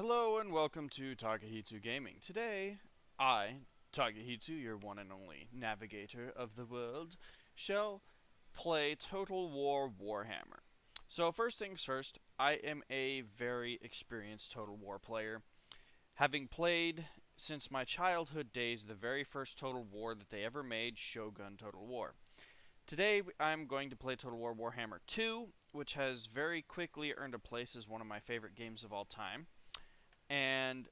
Hello and welcome to Takehitsu Gaming. Today, I, Takehitsu, your one and only navigator of the world, shall play Total War Warhammer. So first things first, I am a very experienced Total War player, having played since my childhood days the very first Total War that they ever made, Shogun Total War. Today, I'm going to play Total War Warhammer 2, which has very quickly earned a place as one of my favorite games of all time. And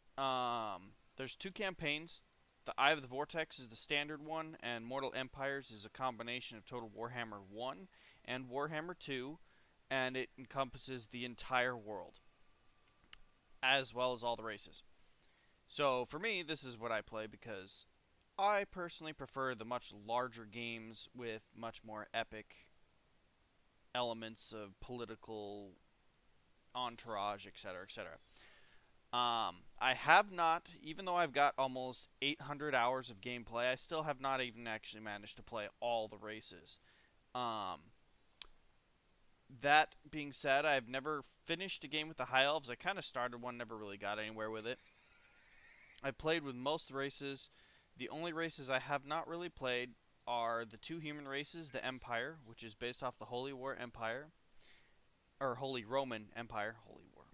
there's two campaigns. The Eye of the Vortex is the standard one, and Mortal Empires is a combination of Total Warhammer 1 and Warhammer 2, and it encompasses the entire world, as well as all the races. So for me, this is what I play because I personally prefer the much larger games with much more epic elements of political entourage, etc., etc. I have not, even though I've got almost 800 hours of gameplay, I still have not even actually managed to play all the races. That being said, I've never finished a game with the High Elves. I kind of started one, never really got anywhere with it. I've played with most races. The only races I have not really played are the two human races, the Empire, which is based off the Holy War Empire, or Holy Roman Empire, Holy War,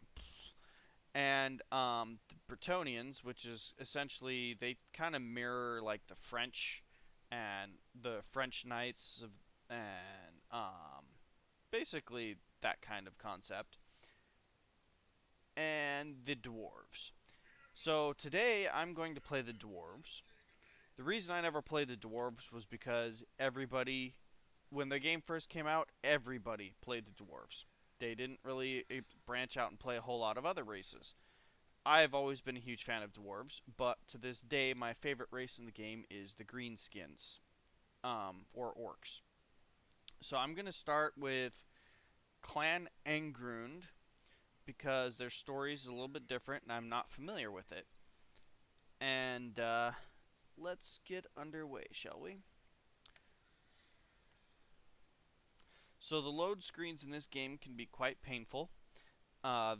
and the Bretonians, which is essentially, they kind of mirror like the French and the French Knights of, and basically that kind of concept, and the Dwarves. So today I'm going to play the Dwarves. The reason I never played the Dwarves was because everybody, when the game first came out, everybody played the Dwarves. They didn't really branch out and play a whole lot of other races. I've always been a huge fan of Dwarves, but to this day, my favorite race in the game is the Greenskins, or Orcs. So I'm going to start with Clan Angrund, because their story is a little bit different, and I'm not familiar with it. And, let's get underway, shall we? So the load screens in this game can be quite painful.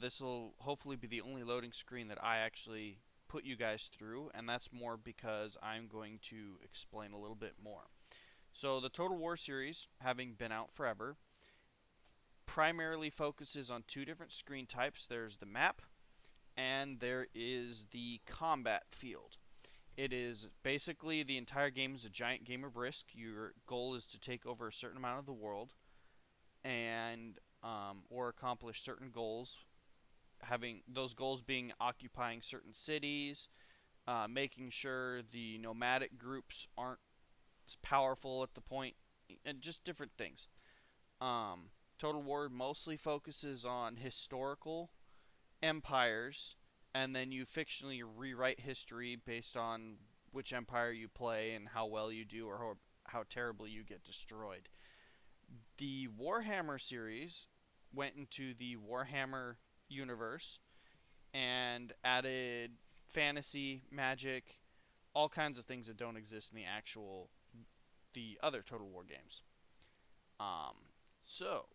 This will hopefully be the only loading screen that I actually put you guys through, and that's more because I'm going to explain a little bit more. So the Total War series, having been out forever, primarily focuses on two different screen types. There's the map, and there is the combat field. It is basically, the entire game is a giant game of Risk. Your goal is to take over a certain amount of the world, and or accomplish certain goals, having those goals being occupying certain cities, making sure the nomadic groups aren't as powerful at the point, and just different things. Total War mostly focuses on historical empires, and then you fictionally rewrite history based on which empire you play and how well you do, or how terribly you get destroyed. The Warhammer series went into the Warhammer universe and added fantasy, magic, all kinds of things that don't exist in the other Total War games. So,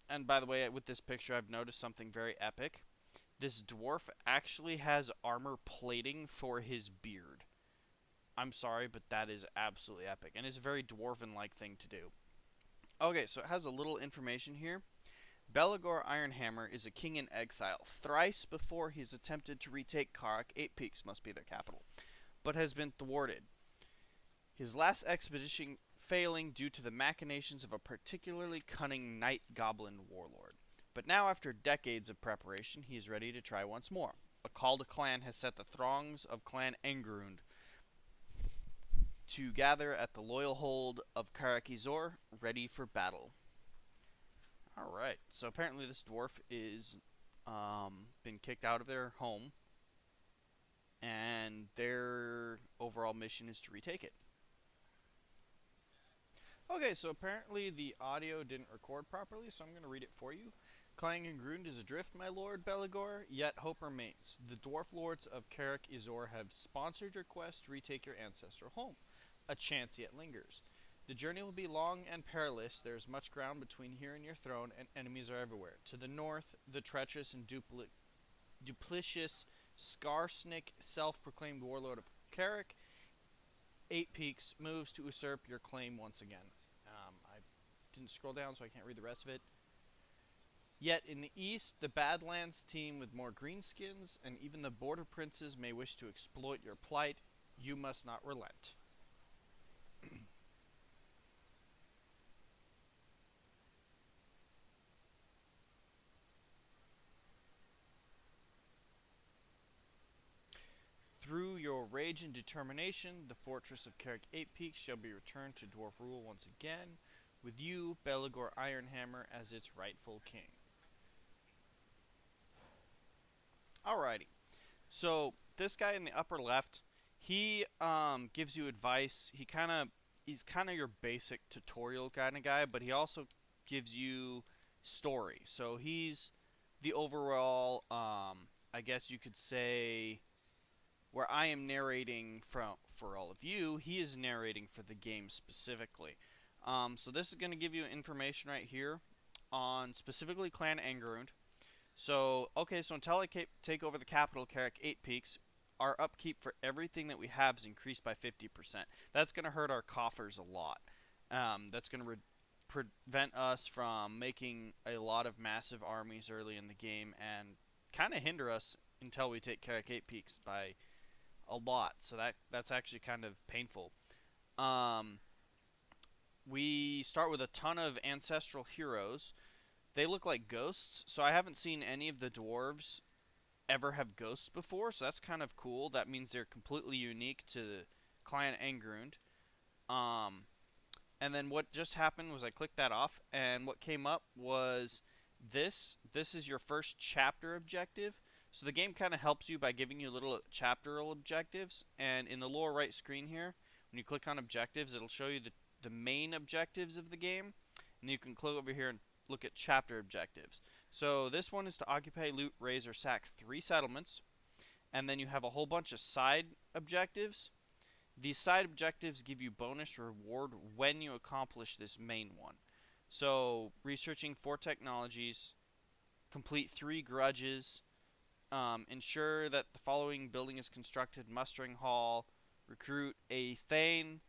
and by the way, with this picture, I've noticed something very epic. This dwarf actually has armor plating for his beard. I'm sorry, but that is absolutely epic, and it's a very dwarven-like thing to do. Okay, so it has a little information here. Beligor Ironhammer is a king in exile. Thrice before he's attempted to retake Karak, 8 Peaks must be their capital, but has been thwarted. His last expedition failing due to the machinations of a particularly cunning night goblin warlord. But now, after decades of preparation, he is ready to try once more. A call to clan has set the throngs of Clan Angrund to gather at the loyal hold of Karak-Izor, ready for battle. Alright, so apparently this dwarf is been kicked out of their home, and their overall mission is to retake it. Okay, so apparently the audio didn't record properly, so I'm going to read it for you. Clan Angrund is adrift, my lord Beligor, yet hope remains. The dwarf lords of Karak-Izor have sponsored your quest to retake your ancestral home. A chance yet lingers. The journey will be long and perilous. There is much ground between here and your throne, and enemies are everywhere. To the north, the treacherous and duplicitous Skarsnik, self-proclaimed warlord of Carrick. 8 peaks, moves to usurp your claim once again. I didn't scroll down, so I can't read the rest of it. Yet in the east, the Badlands teem with more greenskins, and even the border princes may wish to exploit your plight. You must not relent. Through your rage and determination, the fortress of Carrick 8 Peaks shall be returned to dwarf rule once again, with you, Beligor Ironhammer, as its rightful king. Alrighty. So this guy in the upper left, he gives you advice. He's kind of your basic tutorial kind of guy, but he also gives you story. So he's the overall, I guess you could say, where I am narrating for all of you, he is narrating for the game specifically. So this is going to give you information right here on specifically Clan Angrund. So, okay, so until I take over the capital, Carrick 8 Peaks, our upkeep for everything that we have is increased by 50%. That's going to hurt our coffers a lot. That's going to prevent us from making a lot of massive armies early in the game and kind of hinder us until we take Carrick 8 Peaks by a lot. So that's actually kind of painful. We start with a ton of ancestral heroes. They look like ghosts, so I haven't seen any of the dwarves ever have ghosts before, so that's kind of cool. That means they're completely unique to Clan Angrund. And then what just happened was I clicked that off, and what came up was this. This is your first chapter objective. So the game kind of helps you by giving you little chapteral objectives, and in the lower right screen here, when you click on objectives, it'll show you the main objectives of the game, and you can click over here and look at chapter objectives. So this one is to occupy, loot, raise, or sack 3 settlements. And then you have a whole bunch of side objectives. These side objectives give you bonus reward when you accomplish this main one. So researching 4 technologies, complete 3 grudges, ensure that the following building is constructed, mustering hall, recruit a thane,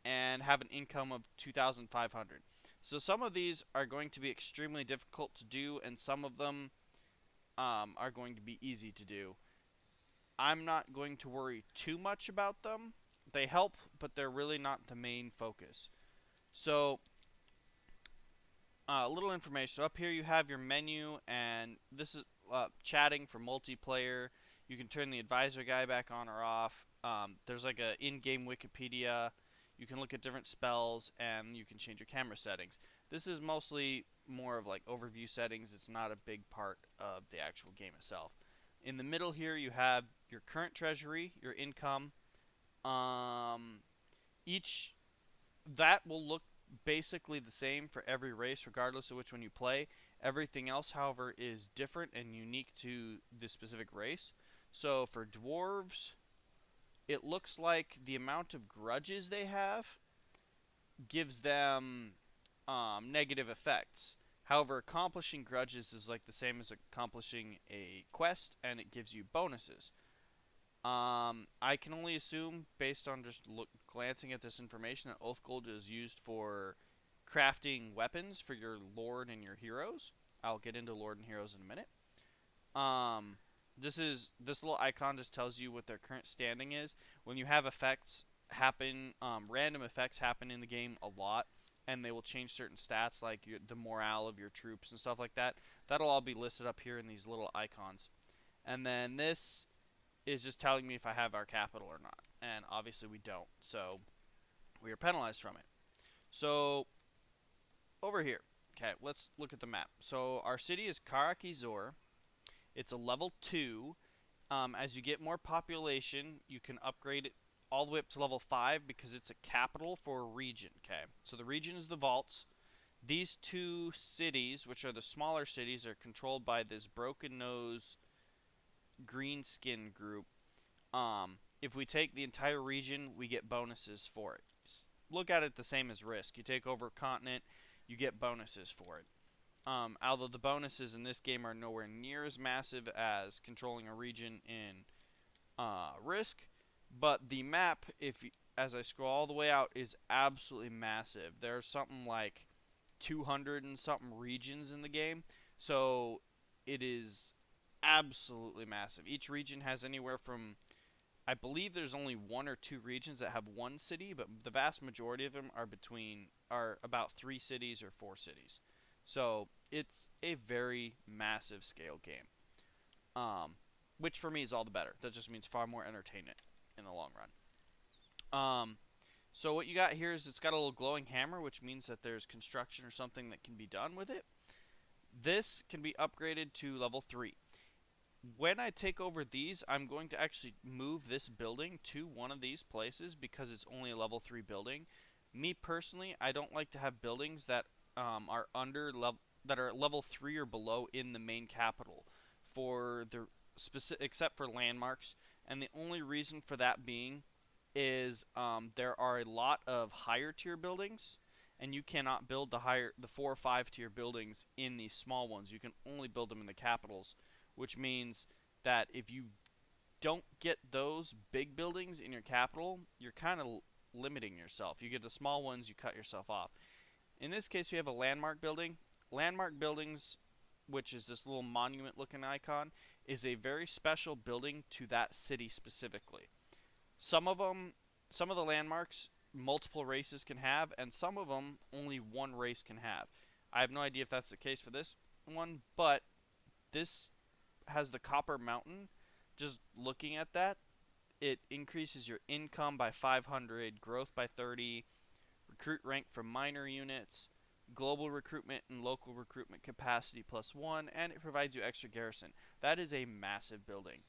and have an income of 2,500. So some of these are going to be extremely difficult to do, and some of them are going to be easy to do. I'm not going to worry too much about them. They help, but they're really not the main focus. So, a little information. So up here you have your menu, and this is chatting for multiplayer. You can turn the advisor guy back on or off. There's like a in-game Wikipedia. You can look at different spells, and you can change your camera settings. This is mostly more of like overview settings. It's not a big part of the actual game itself. In the middle here, you have your current treasury, your income. That will look basically the same for every race, regardless of which one you play. Everything else, however, is different and unique to the specific race. So for dwarves, it looks like the amount of grudges they have gives them negative effects. However, accomplishing grudges is like the same as accomplishing a quest, and it gives you bonuses. I can only assume, based on just glancing at this information, that Oath Gold is used for crafting weapons for your Lord and your heroes. I'll get into Lord and heroes in a minute. This little icon just tells you what their current standing is. When you have effects happen, random effects happen in the game a lot, and they will change certain stats like the morale of your troops and stuff like that. That'll all be listed up here in these little icons. And then this is just telling me if I have our capital or not. And obviously we don't, so we are penalized from it. So, over here. Okay, let's look at the map. So, our city is Karakizor. It's a level 2. As you get more population, you can upgrade it all the way up to level 5 because it's a capital for a region. Okay, so the region is the vaults. These 2 cities, which are the smaller cities, are controlled by this broken nose green skin group. If we take the entire region, we get bonuses for it. Look at it the same as Risk. You take over a continent, you get bonuses for it. Although the bonuses in this game are nowhere near as massive as controlling a region in Risk, but the map, as I scroll all the way out, is absolutely massive. There's something like 200 and something regions in the game, so it is absolutely massive. Each region has anywhere from, I believe there's only one or two regions that have one city, but the vast majority of them are about 3 cities or 4 cities. So it's a very massive scale game. Which for me is all the better. That just means far more entertainment in the long run. So what you got here is it's got a little glowing hammer, which means that there's construction or something that can be done with it. This can be upgraded to level 3. When I take over these, I'm going to actually move this building to one of these places because it's only a level 3 building. Me personally, I don't like to have buildings that are level 3 or below in the main capital for the except for landmarks, and the only reason for that being is there are a lot of higher tier buildings, and you cannot build the 4 or 5 tier buildings in these small ones. You can only build them in the capitals, which means that if you don't get those big buildings in your capital, you're kind of limiting yourself. You get the small ones, you cut yourself off. In this case, we have a landmark building. Landmark buildings, which is this little monument looking icon, is a very special building to that city specifically. Some of the landmarks, multiple races can have, and some of them only one race can have. I have no idea if that's the case for this one, but this has the Copper Mountain. Just looking at that, it increases your income by 500, growth by 30, recruit rank from minor units, global recruitment and local recruitment capacity +1, and it provides you extra garrison. That is a massive building.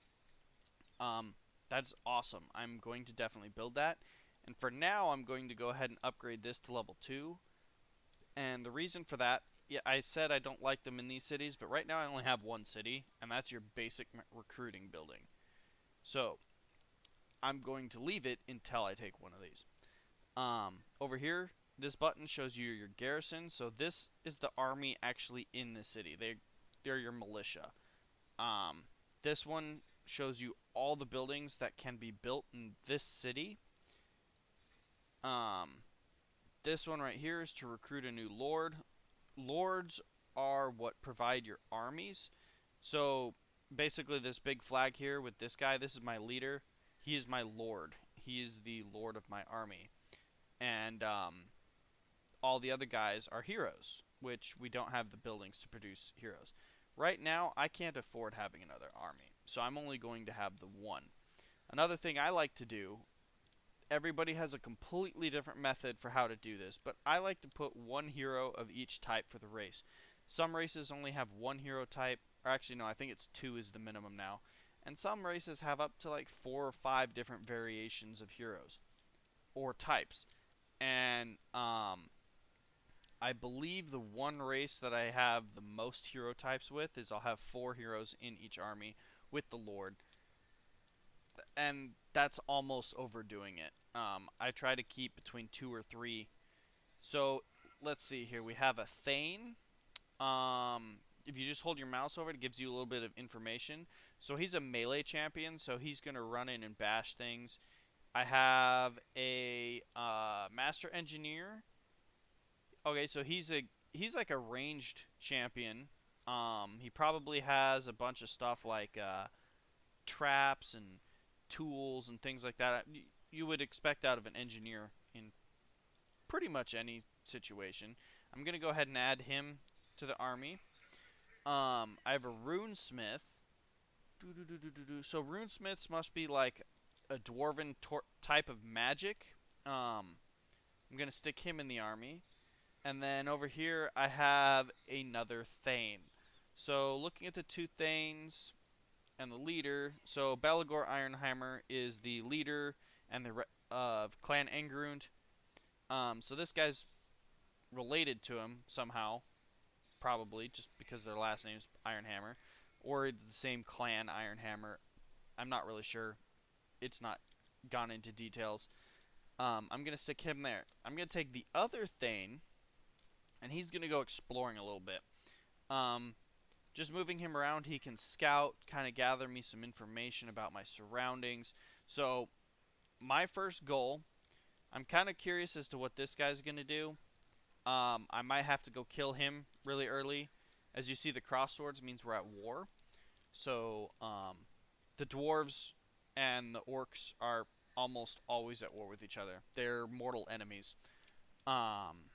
That's awesome. I'm going to definitely build that. And for now, I'm going to go ahead and upgrade this to level 2. And the reason for that, yeah, I said I don't like them in these cities, but right now I only have one city, and that's your basic recruiting building. So, I'm going to leave it until I take one of these. Over here, this button shows you your garrison. So this is the army actually in the city. They're your militia. This one shows you all the buildings that can be built in this city. This one right here is to recruit a new lord. Lords are what provide your armies. So basically this big flag here with this guy, this is my leader. He is my lord. He is the lord of my army. And all the other guys are heroes, which we don't have the buildings to produce heroes. Right now, I can't afford having another army, so I'm only going to have the one. Another thing I like to do, everybody has a completely different method for how to do this, but I like to put one hero of each type for the race. Some races only have one hero type, or actually no, I think it's 2 is the minimum now. And some races have up to like 4 or 5 different variations of heroes or types. And I believe the one race that I have the most hero types with is I'll have 4 heroes in each army with the Lord. And that's almost overdoing it. I try to keep between 2 or 3. So let's see here. We have a Thane. If you just hold your mouse over it, it gives you a little bit of information. So he's a melee champion, so he's going to run in and bash things. I have a master engineer. Okay, so he's like a ranged champion. He probably has a bunch of stuff like traps and tools and things like that. You would expect out of an engineer in pretty much any situation. I'm gonna go ahead and add him to the army. I have a runesmith. So runesmiths must be like a dwarven type of magic. I'm gonna stick him in the army. And then over here I have another Thane. So looking at the 2 Thanes and the leader, so Belagor Ironhammer is the leader and the of Clan Angrund. So this guy's related to him somehow, probably just because their last name's Ironhammer, or the same clan Ironhammer. I'm not really sure. It's not gone into details. I'm gonna stick him there. I'm gonna take the other Thane, and he's gonna go exploring a little bit. Um, just moving him around, he can scout, kind of gather me some information about my surroundings. So my first goal, I'm kind of curious as to what this guy's going to do. I might have to go kill him really early. As you see, the cross swords means we're at war. So the dwarves and the orcs are almost always at war with each other. They're mortal enemies. Um,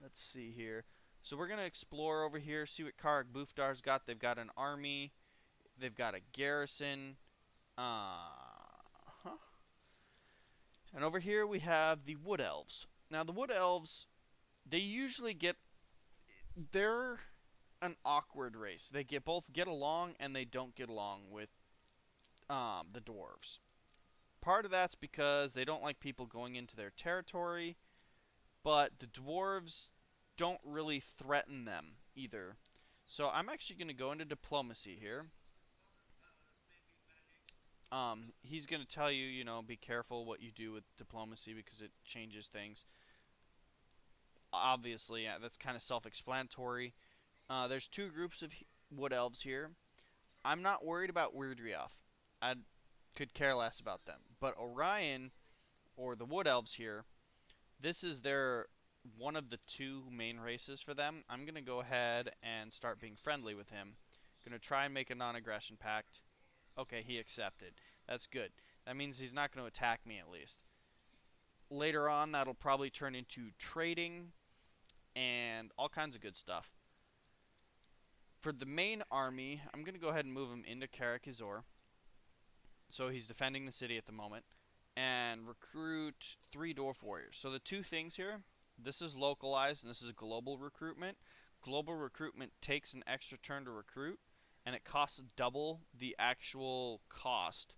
let's see here. So we're gonna explore over here, see what Karg Bufdar's got. They've got an army. They've got a garrison. Huh. And over here we have the wood elves. Now the wood elves, they usually get. They're an awkward race. They both get along and they don't get along with the dwarves. Part of that's because they don't like people going into their territory, but the dwarves don't really threaten them either. So I'm actually going to go into diplomacy here. He's going to tell you, be careful what you do with diplomacy because it changes things. Obviously, yeah, that's kind of self-explanatory. There's two groups of wood elves here. I'm not worried about Weirdrioth. I could care less about them. But Orion, or the wood elves here, this is their one of the two main races for them. I'm going to go ahead and start being friendly with him. Going to try and make a non-aggression pact. Okay, he accepted. That's good. That means he's not going to attack me at least. Later on, that'll probably turn into trading and all kinds of good stuff. For the main army, I'm going to go ahead and move him into Karakazor. So he's defending the city at the moment. And recruit 3 dwarf warriors. So the two things here, this is localized and this is global recruitment. Global recruitment takes an extra turn to recruit, and it costs double the actual cost.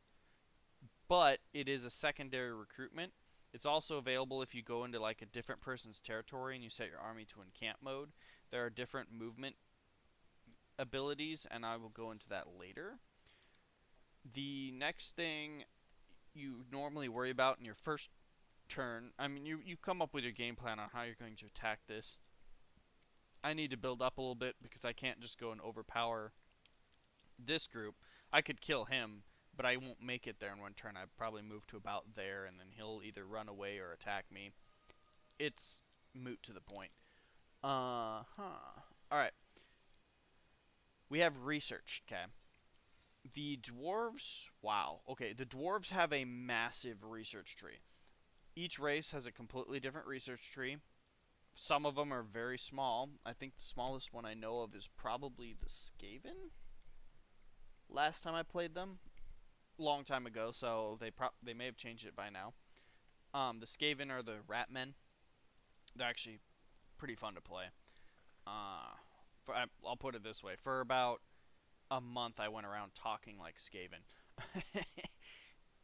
But it is a secondary recruitment. It's also available if you go into like a different person's territory and you set your army to encamp mode. There are different movement abilities, and I will go into that later. The next thing you normally worry about in your first turn, I mean, you come up with your game plan on how you're going to attack this. I need to build up a little bit because I can't just go and overpower this group. I could kill him, but I won't make it there in one turn. I'd probably move to about there, and then he'll either run away or attack me. It's moot to the point. Alright. We have research, okay. The dwarves, wow. Okay, the dwarves have a massive research tree. Each race has a completely different research tree. Some of them are very small. I think the smallest one I know of is probably the Skaven. Last time I played them, long time ago, so they may have changed it by now. The Skaven are the Ratmen. They're actually pretty fun to play. I'll put it this way: for about a month, I went around talking like Skaven.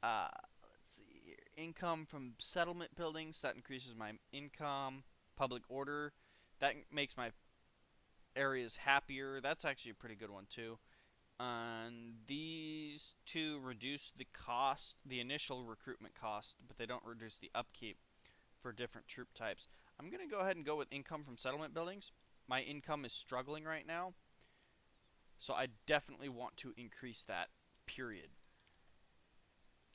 Let's see here. Income from settlement buildings, that increases my income. Public order, that makes my areas happier. That's actually a pretty good one too. And these two reduce the cost, the initial recruitment cost, but they don't reduce the upkeep for different troop types. I'm going to go ahead and go with income from settlement buildings. My income is struggling right now, so I definitely want to increase that, period.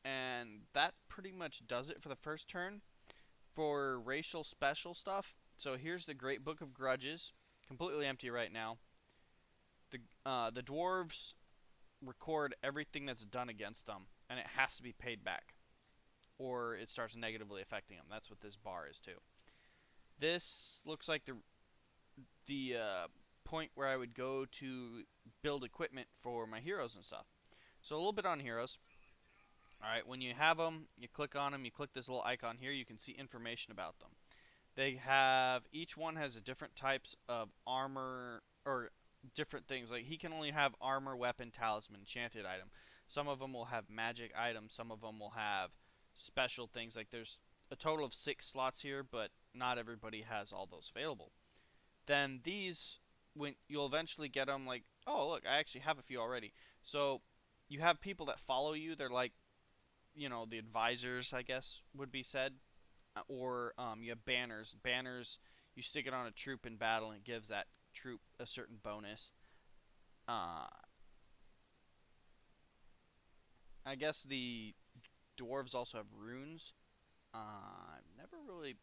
And that pretty much does it for the first turn. For racial special stuff, so here's the Great Book of Grudges, completely empty right now. The dwarves record everything that's done against them, and it has to be paid back, or it starts negatively affecting them. That's what this bar is too. This looks like the point where I would go to build equipment for my heroes and stuff. So a little bit on heroes. Alright, when you have them, you click on them, you click this little icon here, you can see information about them. They have, each one has a different types of armor, or different things. Like, he can only have armor, weapon, talisman, enchanted item. Some of them will have magic items, some of them will have special things. Like, there's a total of 6 slots here, but not everybody has all those available. Then these, when you'll eventually get them, like, oh, look, I actually have a few already. So, you have people that follow you, they're like, the advisors, I guess, would be said. Or you have banners. Banners, you stick it on a troop in battle and it gives that troop a certain bonus. Uh, I guess the dwarves also have runes. I've never really,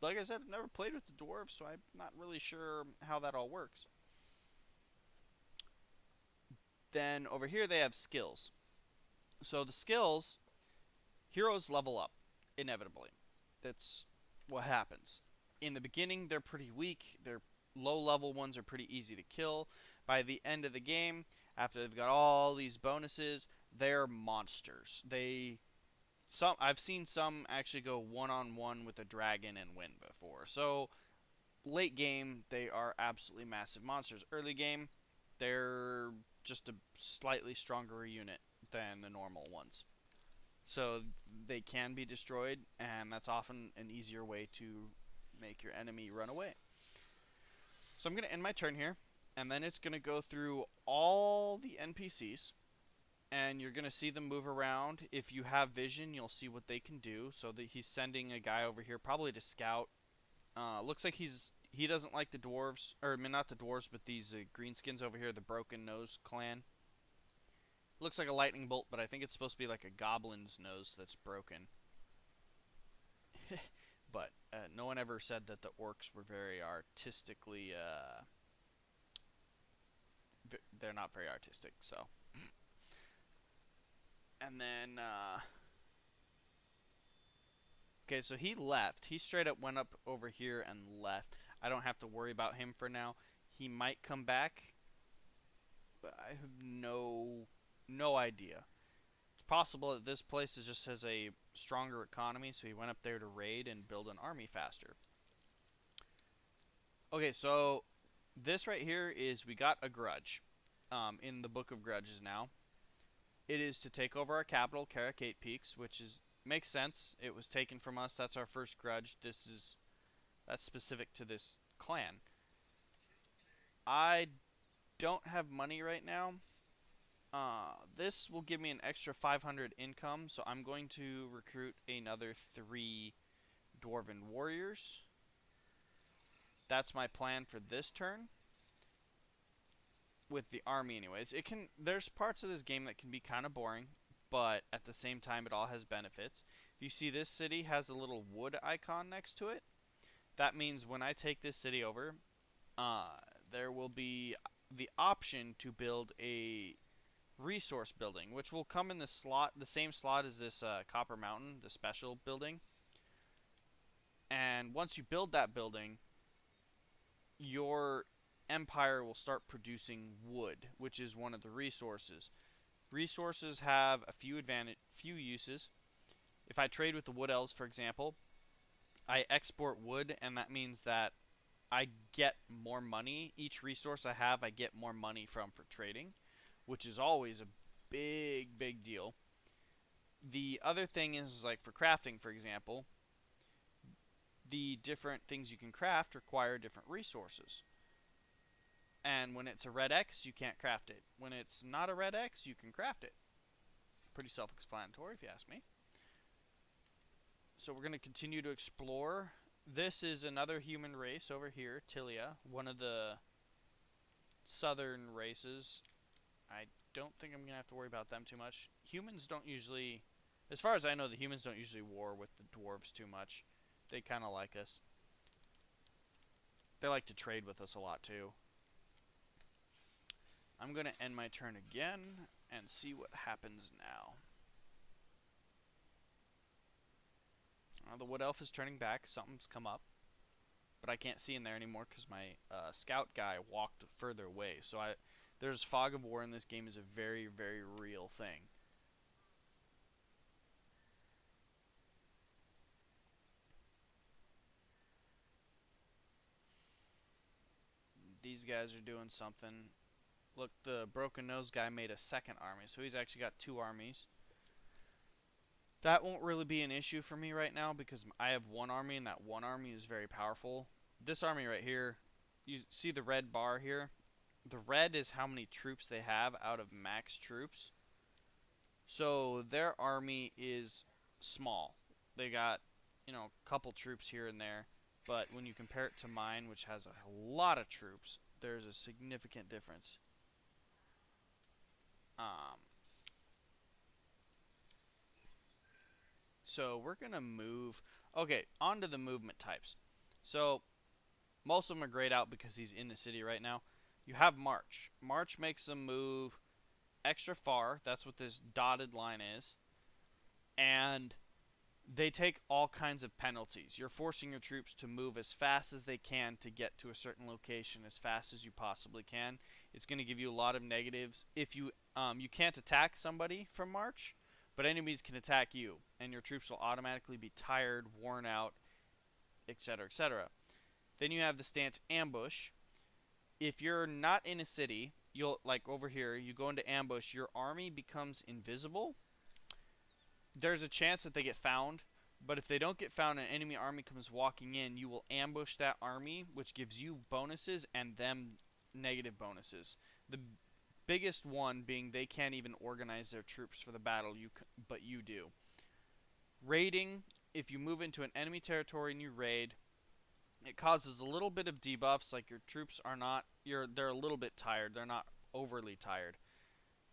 like I said, I've never played with the dwarves, so I'm not really sure how that all works. Then over here they have skills. So the skills, heroes level up, inevitably. That's what happens. In the beginning, they're pretty weak. Their low level ones are pretty easy to kill. By the end of the game, after they've got all these bonuses, they're monsters. I've seen some actually go one on one with a dragon and win before. So late game, they are absolutely massive monsters. Early game, they're just a slightly stronger unit than the normal ones. So they can be destroyed, and that's often an easier way to make your enemy run away. So I'm going to end my turn here, and then it's going to go through all the NPCs, and you're going to see them move around. If you have vision, you'll see what they can do. So that he's sending a guy over here, probably to scout. Looks like he doesn't like the dwarves, or I mean not the dwarves, but these greenskins over here, the Broken Nose clan. Looks like a lightning bolt, but I think it's supposed to be like a goblin's nose that's broken. But no one ever said that the orcs were very artistically. They're not very artistic, so. And then. Okay, so he left. He straight up went up over here and left. I don't have to worry about him for now. He might come back, but I have no idea. It's possible that this place just has a stronger economy, so he went up there to raid and build an army faster. Okay, so this right here is we got a grudge in the Book of Grudges now. It is to take over our capital, Karakate Peaks, which makes sense. It was taken from us. That's our first grudge. That's specific to this clan. I don't have money right now. This will give me an extra 500 income, so I'm going to recruit another 3 Dwarven Warriors. That's my plan for this turn. With the army anyways. There's parts of this game that can be kind of boring, but at the same time it all has benefits. If you see this city has a little wood icon next to it, that means when I take this city over, there will be the option to build a resource building, which will come in the same slot as this Copper Mountain, the special building. And once you build that building, your empire will start producing wood, which is one of the resources. Resources have a few uses. If I trade with the Wood Elves, for example, I export wood, and that means that I get more money. Each resource I have, I get more money from for trading, which is always a big deal. The other thing is, like for crafting, for example, the different things you can craft require different resources. And when it's a red X, you can't craft it. When it's not a red X, you can craft it. Pretty self-explanatory, if you ask me. So we're going to continue to explore. This is another human race over here, Tilia, one of the southern races. I don't think I'm going to have to worry about them too much. Humans don't usually, as far as I know, the humans don't usually war with the dwarves too much. They kind of like us. They like to trade with us a lot too. I'm going to end my turn again and see what happens now. The Wood Elf is turning back. Something's come up. But I can't see in there anymore because my scout guy walked further away. So there's fog of war in this game is a very real thing. These guys are doing something. Look, the Broken Nose guy made a second army, so he's actually got 2 armies. That won't really be an issue for me right now because I have 1 army, and that 1 army is very powerful. This army right here, you see the red bar here? The red is how many troops they have out of max troops. So their army is small. They got, a couple troops here and there. But when you compare it to mine, which has a lot of troops, there's a significant difference. So we're going to move. Okay, on to the movement types. So most of them are grayed out because he's in the city right now. You have March. March makes them move extra far. That's what this dotted line is. And they take all kinds of penalties. You're forcing your troops to move as fast as they can to get to a certain location as fast as you possibly can. It's going to give you a lot of negatives. If you you can't attack somebody from March, but enemies can attack you, and your troops will automatically be tired, worn out, etc., etc. Then you have the stance ambush. If you're not in a city, you'll, like over here, you go into ambush, your army becomes invisible. There's a chance that they get found, but if they don't get found and an enemy army comes walking in, you will ambush that army, which gives you bonuses and them negative bonuses. The biggest one being they can't even organize their troops for the battle, but you do. Raiding, if you move into an enemy territory and you raid, it causes a little bit of debuffs, like your troops are not, they're a little bit tired, they're not overly tired.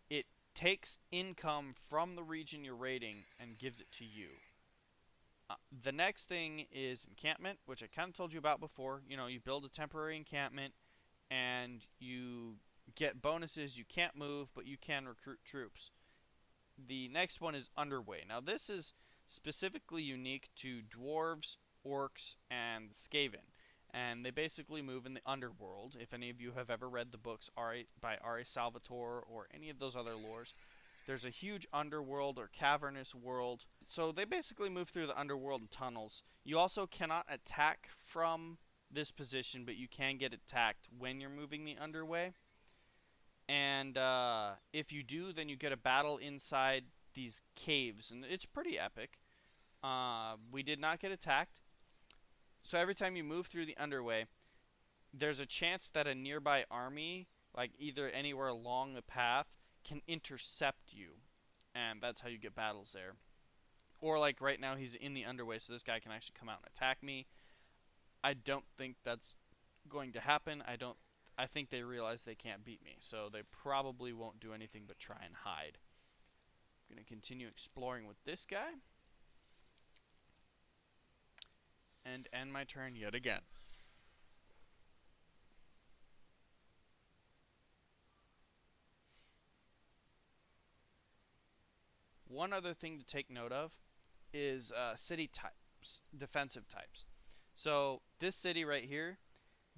It takes income from the region you're raiding and gives it to you. The next thing is encampment, which I kind of told you about before. You know, you build a temporary encampment and you get bonuses. You can't move, but you can recruit troops. The next one is underway. Now this is specifically unique to dwarves, orcs, and Skaven, and they basically move in the underworld. If any of you have ever read the books by R.A. Salvatore or any of those other lores, there's a huge underworld or cavernous world. So they basically move through the underworld in tunnels. You also cannot attack from this position, but you can get attacked when you're moving the underway. And if you do, then you get a battle inside these caves, and it's pretty epic. We did not get attacked. So every time you move through the underway, there's a chance that a nearby army, like either anywhere along the path, can intercept you. And that's how you get battles there. Or like right now he's in the underway, so this guy can actually come out and attack me. I don't think that's going to happen. I think they realize they can't beat me, so they probably won't do anything but try and hide. I'm going to continue exploring with this guy. And end my turn yet again. One other thing to take note of is city types, defensive types. So this city right here,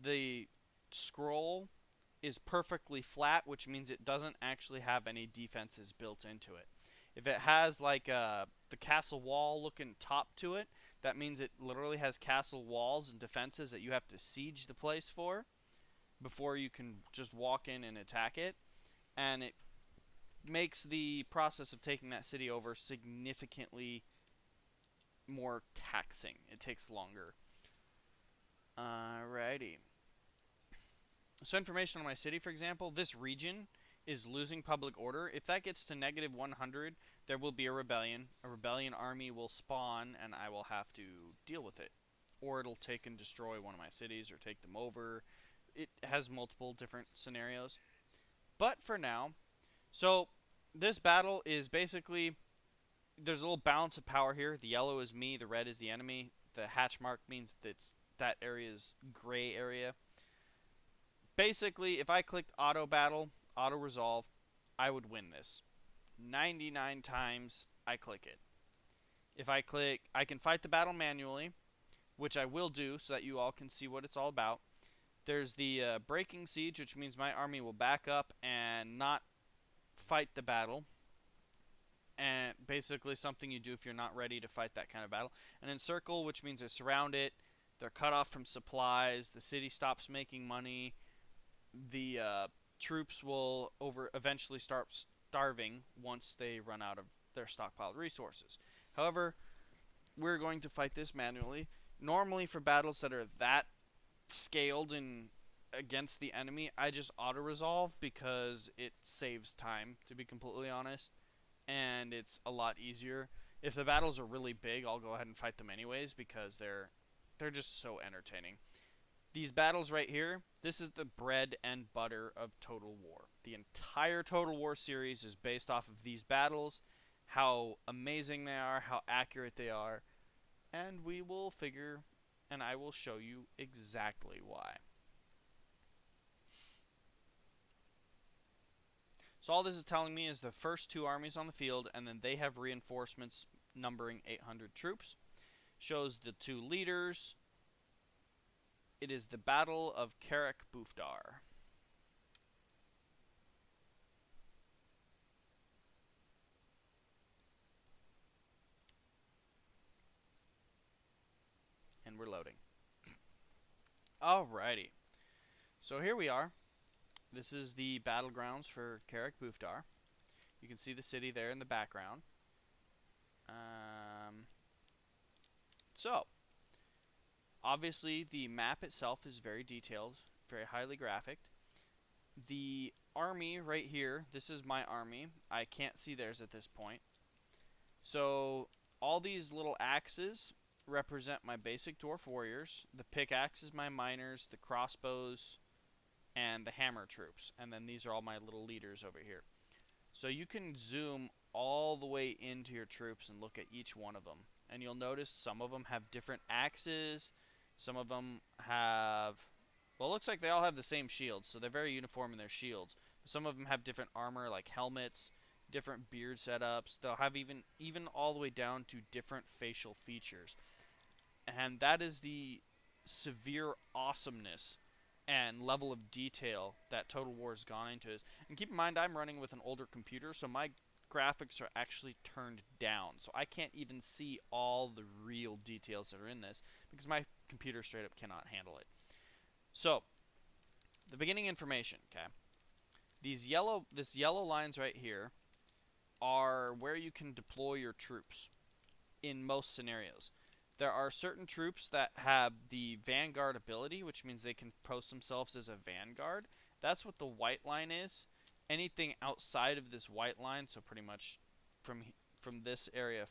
the scroll is perfectly flat, which means it doesn't actually have any defenses built into it. If it has like the castle wall looking top to it, that means it literally has castle walls and defenses that you have to siege the place for before you can just walk in and attack it. And it makes the process of taking that city over significantly more taxing. It takes longer. Alrighty. So information on my city, for example, this region is losing public order. If that gets to negative 100, there will be a rebellion. A rebellion army will spawn, and I will have to deal with it. Or it'll take and destroy one of my cities, or take them over. It has multiple different scenarios. But for now, so this battle is basically, there's a little balance of power here. The yellow is me, the red is the enemy. The hatch mark means that area is gray area. Basically, if I clicked auto battle, auto resolve, I would win this. 99 times I click it. If I click, I can fight the battle manually, which I will do so that you all can see what it's all about. There's the breaking siege, which means my army will back up and not fight the battle. And basically something you do if you're not ready to fight that kind of battle. And encircle, which means I surround it. They're cut off from supplies. The city stops making money. The troops will eventually start starving once they run out of their stockpiled resources. However, we're going to fight this manually. Normally for battles that are that scaled in against the enemy, I just auto-resolve because it saves time, to be completely honest. And it's a lot easier. If the battles are really big, I'll go ahead and fight them anyways because they're just so entertaining. These battles right here, this is the bread and butter of Total War. The entire Total War series is based off of these battles, how amazing they are, how accurate they are, and we will figure, and I will show you exactly why. So all this is telling me is the first two armies on the field, and then they have reinforcements numbering 800 troops. Shows the two leaders. It is the Battle of Carrick Bufdar. And we're loading. Alrighty. So here we are. This is the battlegrounds for Carrick Bufdar. You can see the city there in the background. So, obviously the map itself is very detailed, very highly graphic. The army right here, this is my army. I can't see theirs at this point. So, all these little axes represent my basic dwarf warriors. The pickaxe is my miners, the crossbows, and the hammer troops. And then these are all my little leaders over here. So you can zoom all the way into your troops and look at each one of them. And you'll notice some of them have different axes. Some of them have... Well, it looks like they all have the same shields, so they're very uniform in their shields. Some of them have different armor, like helmets, different beard setups. They'll have even all the way down to different facial features. And that is the severe awesomeness and level of detail that Total War has gone into. And keep in mind, I'm running with an older computer, so my graphics are actually turned down. So I can't even see all the real details that are in this, because my computer straight up cannot handle it. So, the beginning information, okay? This yellow lines right here are where you can deploy your troops in most scenarios. There are certain troops that have the vanguard ability, which means they can post themselves as a vanguard. That's what the white line is. Anything outside of this white line, so pretty much from this area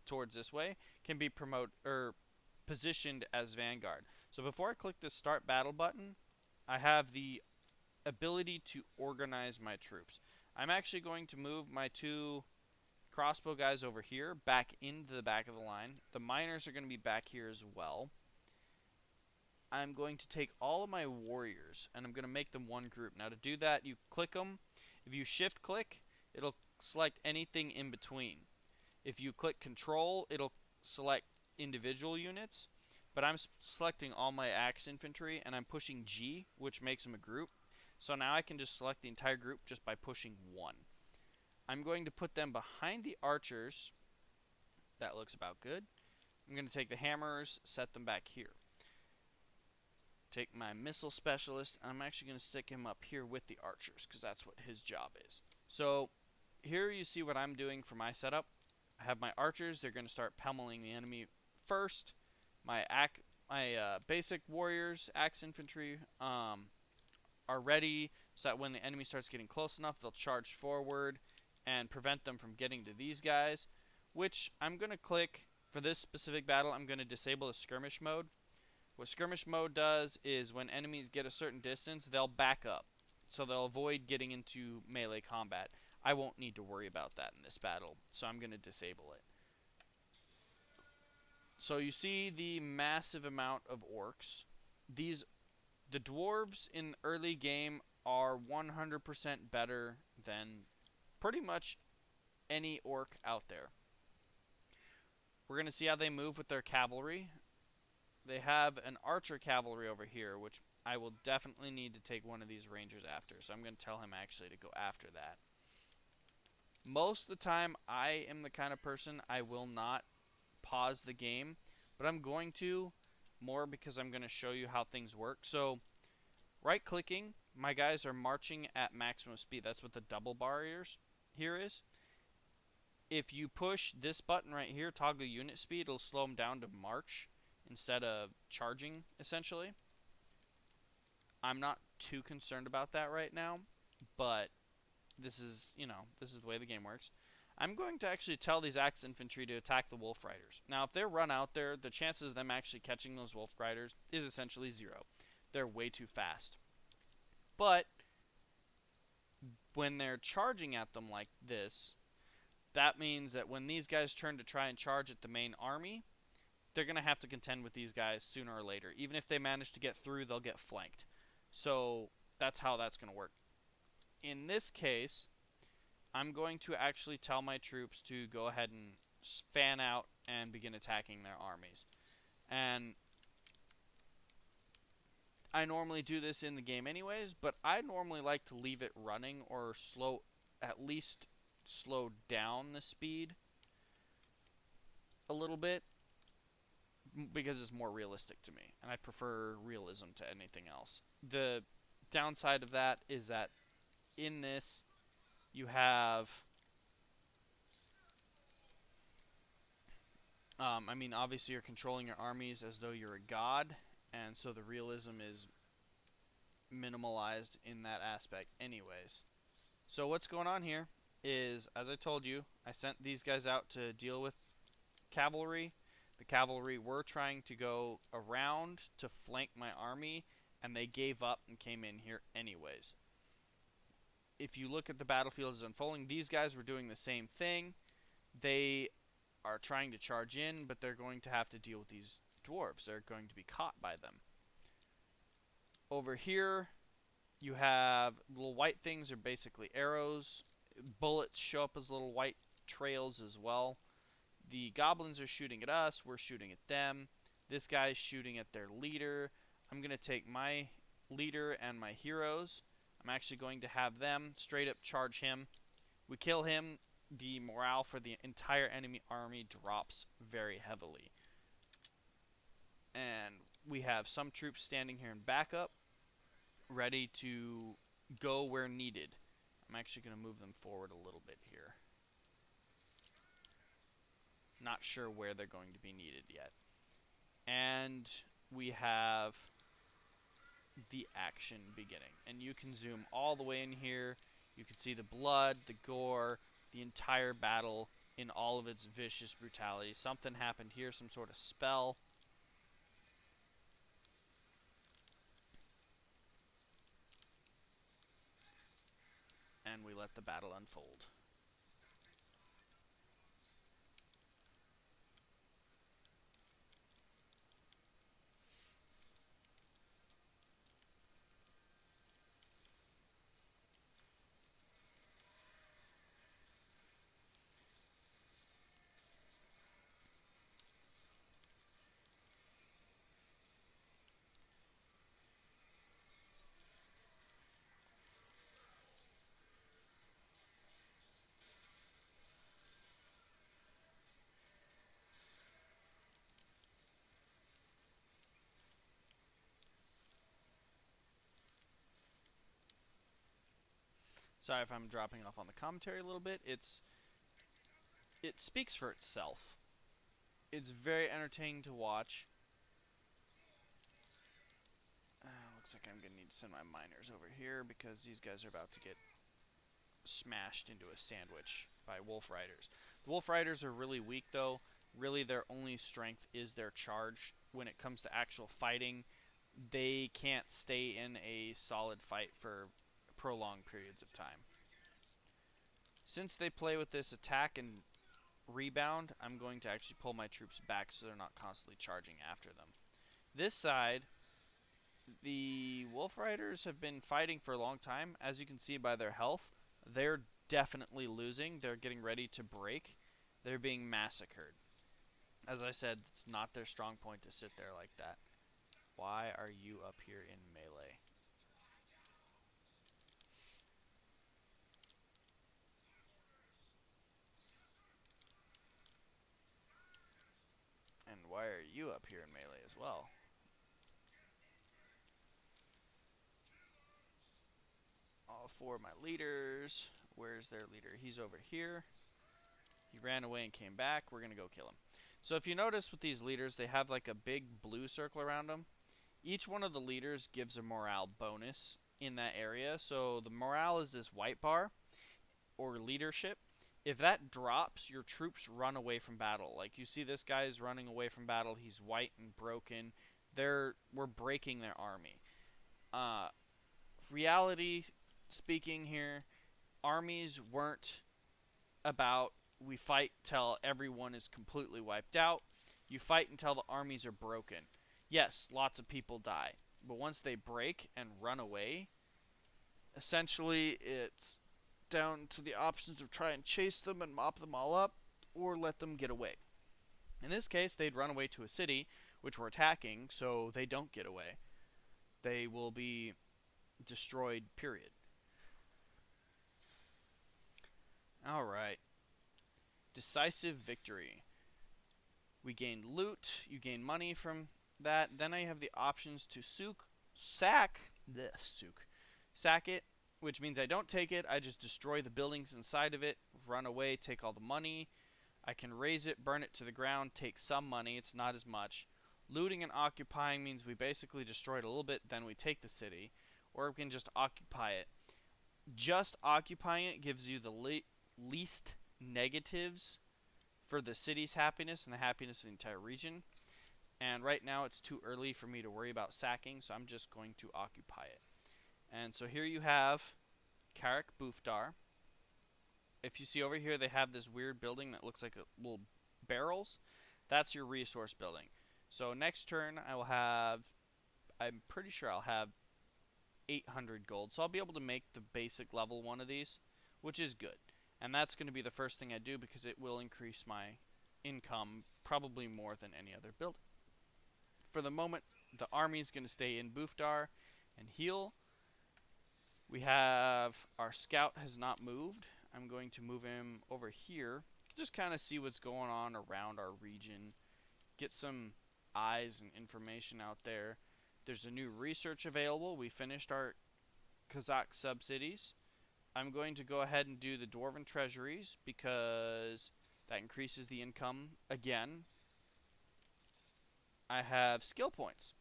towards this way, can be positioned as vanguard. So before I click the start battle button, I have the ability to organize my troops. I'm actually going to move my two crossbow guys over here back into the back of the line. The miners are going to be back here as well. I'm going to take all of my warriors and I'm going to make them one group. Now to do that, you click them. If you shift click, it'll select anything in between. If you click control, it'll select individual units. But I'm selecting all my axe infantry and I'm pushing G, which makes them a group. So now I can just select the entire group just by pushing 1. I'm going to put them behind the archers. That looks about good. I'm going to take the hammers, set them back here. Take my missile specialist, and I'm actually going to stick him up here with the archers, because that's what his job is. So here you see what I'm doing for my setup. I have my archers. They're going to start pummeling the enemy first. My basic warriors, axe infantry, are ready, so that when the enemy starts getting close enough, they'll charge forward and prevent them from getting to these guys, which I'm going to click. For this specific battle, I'm going to disable the skirmish mode. What skirmish mode does is when enemies get a certain distance, they'll back up, so they'll avoid getting into melee combat. I won't need to worry about that in this battle, so I'm going to disable it. So you see the massive amount of orcs. The dwarves in the early game are 100% better than pretty much any orc out there. We're going to see how they move with their cavalry. They have an archer cavalry over here, which I will definitely need to take one of these rangers after. So I'm going to tell him actually to go after that. Most of the time, I am the kind of person I will not pause the game, but I'm going to, more because I'm going to show you how things work. So right clicking, my guys are marching at maximum speed. That's what the double barriers here is. If you push this button right here, toggle unit speed, it'll slow them down to march instead of charging, essentially. I'm not too concerned about that right now, but this is, this is the way the game works. I'm going to actually tell these axe infantry to attack the wolf riders. Now, if they run out there, the chances of them actually catching those wolf riders is essentially 0. They're way too fast. But when they're charging at them like this, that means that when these guys turn to try and charge at the main army, they're going to have to contend with these guys sooner or later. Even if they manage to get through, they'll get flanked. So that's how that's going to work. In this case, I'm going to actually tell my troops to go ahead and fan out and begin attacking their armies. And I normally do this in the game anyways, but I normally like to leave it running or at least slow down the speed a little bit, because it's more realistic to me, and I prefer realism to anything else. The downside of that is that in this, you have, obviously you're controlling your armies as though you're a god, and so the realism is minimalized in that aspect anyways. So what's going on here is, as I told you, I sent these guys out to deal with cavalry. The cavalry were trying to go around to flank my army, and they gave up and came in here anyways. If you look at the battlefield as unfolding, these guys were doing the same thing. They are trying to charge in, but they're going to have to deal with these dwarves. They're going to be caught by them. Over here, you have little white things are basically arrows. Bullets show up as little white trails as well. The goblins are shooting at us. We're shooting at them. This guy's shooting at their leader. I'm going to take my leader and my heroes. I'm actually going to have them straight up charge him. We kill him. The morale for the entire enemy army drops very heavily. And we have some troops standing here in backup, ready to go where needed. I'm actually going to move them forward a little bit here. Not sure where they're going to be needed yet. And we have the action beginning. And you can zoom all the way in here. You can see the blood, the gore, the entire battle in all of its vicious brutality. Something happened here, some sort of spell. And we let the battle unfold. Sorry if I'm dropping off on the commentary a little bit. It speaks for itself. It's very entertaining to watch. Looks like I'm going to need to send my miners over here because these guys are about to get smashed into a sandwich by wolf riders. The wolf riders are really weak though. Really their only strength is their charge. When it comes to actual fighting, they can't stay in a solid fight for prolonged periods of time. Since they play with this attack and rebound, I'm going to actually pull my troops back so they're not constantly charging after them. This side, the wolf riders have been fighting for a long time. As you can see by their health, they're definitely losing. They're getting ready to break. They're being massacred. As I said, it's not their strong point to sit there like that. Why are you up here in melee? And why are you up here in melee as well? All four of my leaders. Where's their leader? He's over here. He ran away and came back. We're going to go kill him. So if you notice with these leaders, they have like a big blue circle around them. Each one of the leaders gives a morale bonus in that area. So the morale is this white bar, or leadership. If that drops, your troops run away from battle. Like you see this guy is running away from battle. He's white and broken. We're breaking their army. Uh, reality speaking here, armies weren't about we fight till everyone is completely wiped out. You fight until the armies are broken. Yes, lots of people die, but once they break and run away, essentially it's down to the options of try and chase them and mop them all up or let them get away. In this case, they'd run away to a city which we're attacking, so they don't get away. They will be destroyed, period. Alright. Decisive victory. We gain loot, you gain money from that. Then I have the options to sack it, which means I don't take it, I just destroy the buildings inside of it, run away, take all the money. I can raise it, burn it to the ground, take some money, it's not as much. Looting and occupying means we basically destroy it a little bit, then we take the city. Or we can just occupy it. Just occupying it gives you the least negatives for the city's happiness and the happiness of the entire region. And right now it's too early for me to worry about sacking, so I'm just going to occupy it. And so here you have Karak Bufdar. If you see over here, they have this weird building that looks like little barrels. That's your resource building. So next turn I will have, I'm pretty sure I'll have 800 gold. So I'll be able to make the basic level one of these, which is good. And that's going to be the first thing I do because it will increase my income probably more than any other building. For the moment, the army is going to stay in Bufdar and heal. We have our scout has not moved. I'm going to move him over here. Just kind of see what's going on around our region. Get some eyes and information out there. There's a new research available. We finished our Kazakh sub-cities. I'm going to go ahead and do the Dwarven treasuries because that increases the income again. I have skill points.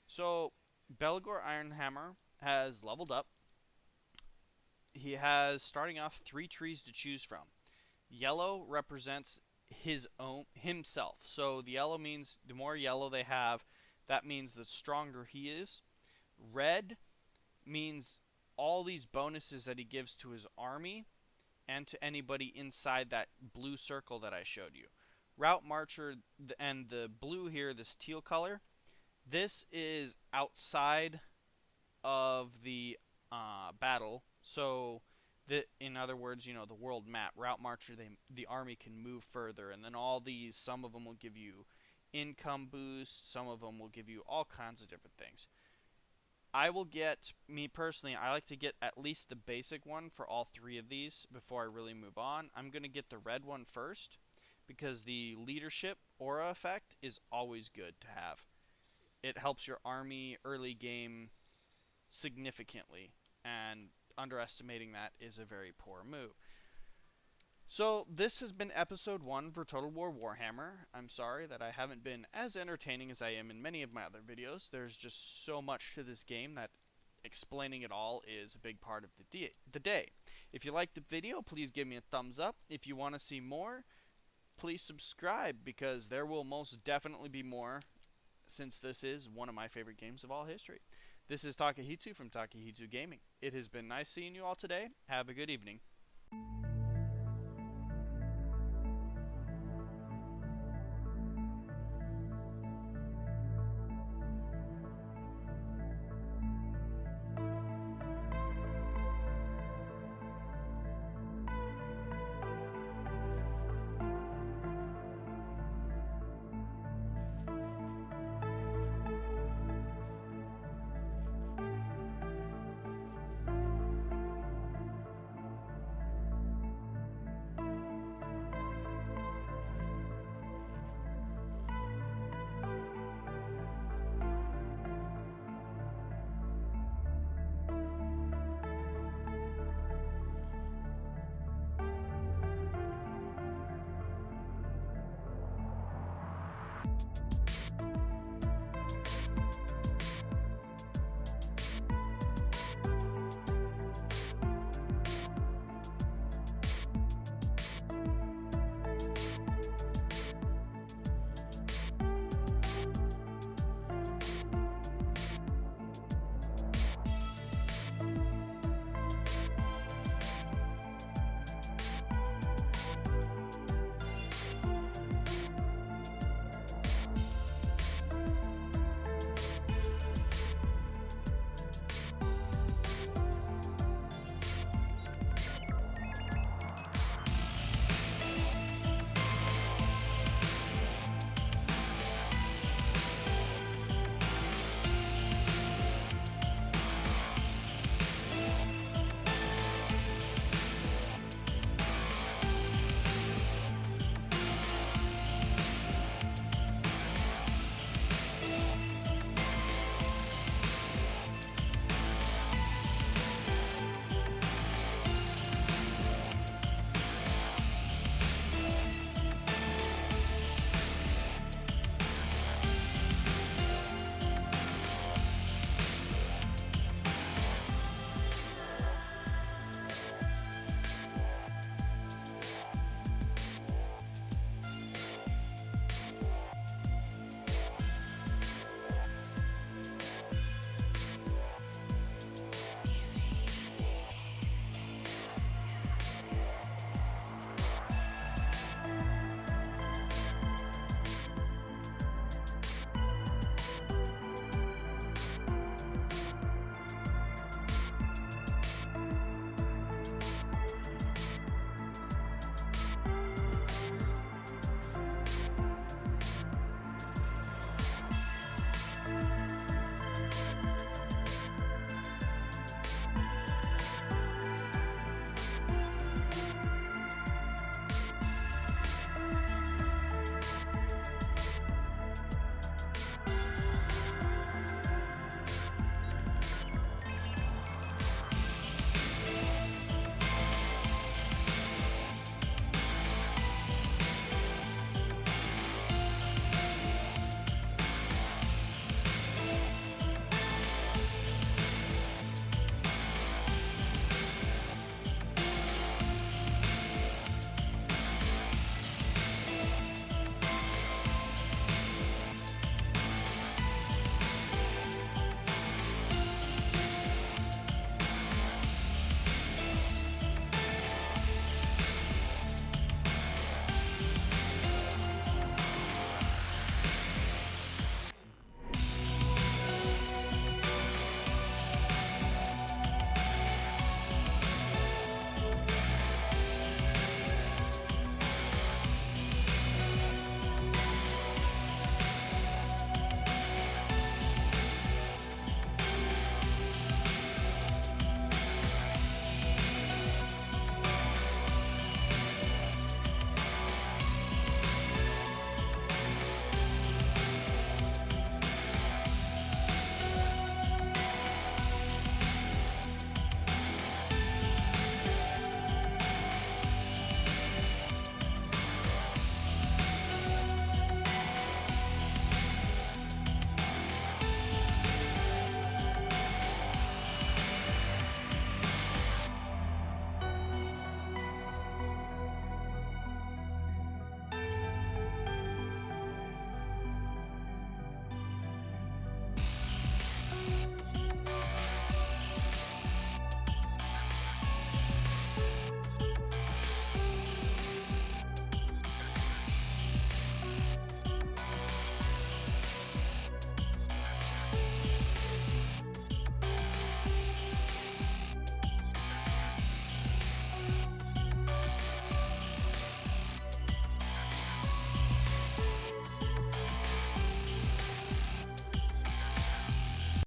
So Belgor Ironhammer has leveled up. He has, starting off, 3 trees to choose from. Yellow represents himself. So the yellow means the more yellow they have, that means the stronger he is. Red means all these bonuses that he gives to his army and to anybody inside that blue circle that I showed you. Route Marcher and the blue here, this teal color, this is outside of the battle. So, in other words, you know, the world map, Route Marcher, the army can move further. And then all these, some of them will give you income boosts, some of them will give you all kinds of different things. I will get, me personally, I like to get at least the basic one for all 3 of these before I really move on. I'm going to get the red one first because the leadership aura effect is always good to have. It helps your army early game significantly, and underestimating that is a very poor move. So this has been episode 1 for Total War Warhammer. I'm sorry that I haven't been as entertaining as I am in many of my other videos. There's just so much to this game that explaining it all is a big part of the day. If you liked the video, please give me a thumbs up. If you want to see more, please subscribe because there will most definitely be more since this is one of my favorite games of all history. This is Takehitsu from Takehitsu Gaming. It has been nice seeing you all today. Have a good evening.